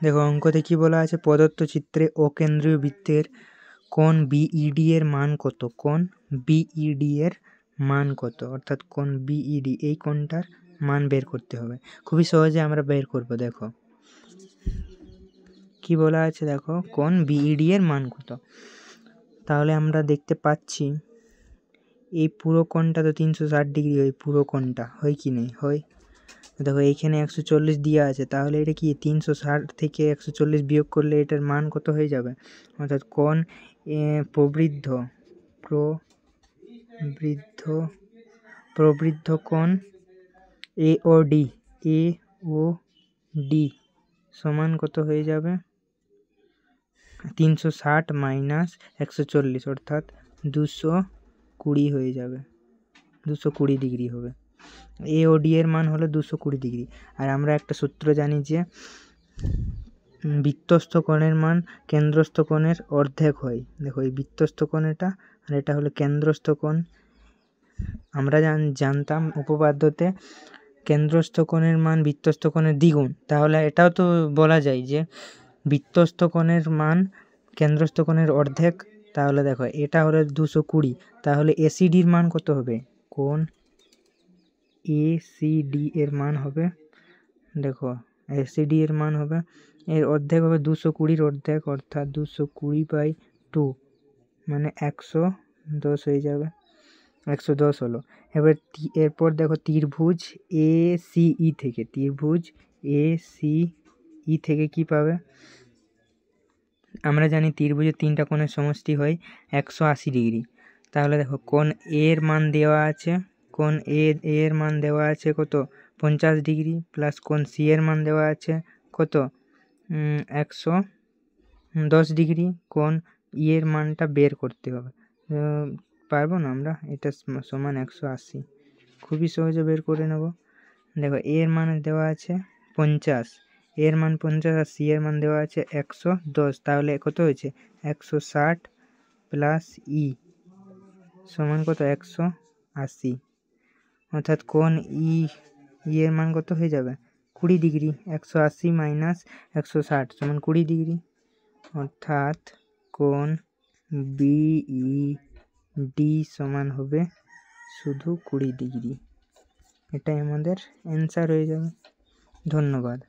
দেখো অঙ্কতে কি বলা আছে, প্রদত্ত চিত্রে অকেন্দ্রীয় বৃত্তের কোণ বিইডি এর মান কত, কোণ বিইডি এর মান কত, অর্থাৎ কোণ বিইডি এই কোণটার মান বের করতে হবে। খুবই সহজে আমরা বের করব। দেখো কি বলা আছে, দেখো কোণ বিইডি এর মান কত। তাহলে আমরা দেখতে পাচ্ছি এই পুরো কোণটা তো 360 ডিগ্রি হয়, পুরো কোণটা হয় কি নেই, হয়। দেখো এইখানে 140 দেওয়া আছে, তাহলে এটা কি 360 থেকে 140 বিয়োগ করলে এটার মান কত হয়ে যাবে, অর্থাৎ কোণ প্রবৃদ্ধ প্রবৃদ্ধ প্রবৃদ্ধ কোণ এওডি সমান কত হয়ে যাবে, 360 মাইনাস 140 অর্থাৎ 220 হয়ে যাবে, 220 ডিগ্রি হবে। এওডি এর মান হলো 220 ডিগ্রি। আর আমরা একটা সূত্র জানি যে বৃত্তস্থ কোণের মান কেন্দ্রস্থ কোণের অর্ধেক হয়। দেখো এই বৃত্তস্থ কোণ এটা, আর এটা হলো কেন্দ্রস্থ কোণ। আমরা জানতাম উপপাদ্যতে কেন্দ্রস্থ কোণের মান বৃত্তস্থ কোণের দ্বিগুণ, তাহলে এটাও তো বলা যায় যে বৃত্তস্থ কোণের মান কেন্দ্রস্থ কোণের অর্ধেক। তাহলে দেখো এটা হলো 220, তাহলে এসিডির মান কত হবে, কোণ এসিডি এর মান হবে, দেখো এসিডি এর মান হবে, এর অর্ধেক হবে 220 অর্ধেক, অর্থাৎ 220/2 মানে 110 হয়ে যাবে, 110 হলো। এবার এরপর দেখো ত্রিভুজ এসিই থেকে, ত্রিভুজ এসিই থেকে কি পাবে, আমরা জানি ত্রিভুজের তিনটা কোণের সমষ্টি হয় 180 ডিগ্রি। তাহলে দেখো কোণ এর মান দেওয়া আছে, কোণ এর মান দেওয়া আছে কত, 50 ডিগ্রি, প্লাস কোণ সি এর মান দেওয়া আছে কত, 110 ডিগ্রি। কোণ ই এর মানটা বের করতে হবে, পারবো না আমরা, এটা সমান 180, খুবই সহজে বের করে নেব। দেখো এর মান দেওয়া আছে 50, এর মান 50 আর সি এর মান দেওয়া আছে 110, তাহলে কত হয়েছে 160 প্লাস ই সমান কত 180, অর্থাৎ কোণ ই এর মান কত হয়ে যাবে 20 ডিগ্রি, 180 মাইনাস 160 সমান 20 ডিগ্রি, অর্থাৎ কোণ বিইডি সমান হবে শুধু 20 ডিগ্রি। এটাই আমাদের অ্যান্সার হয়ে যাবে। ধন্যবাদ।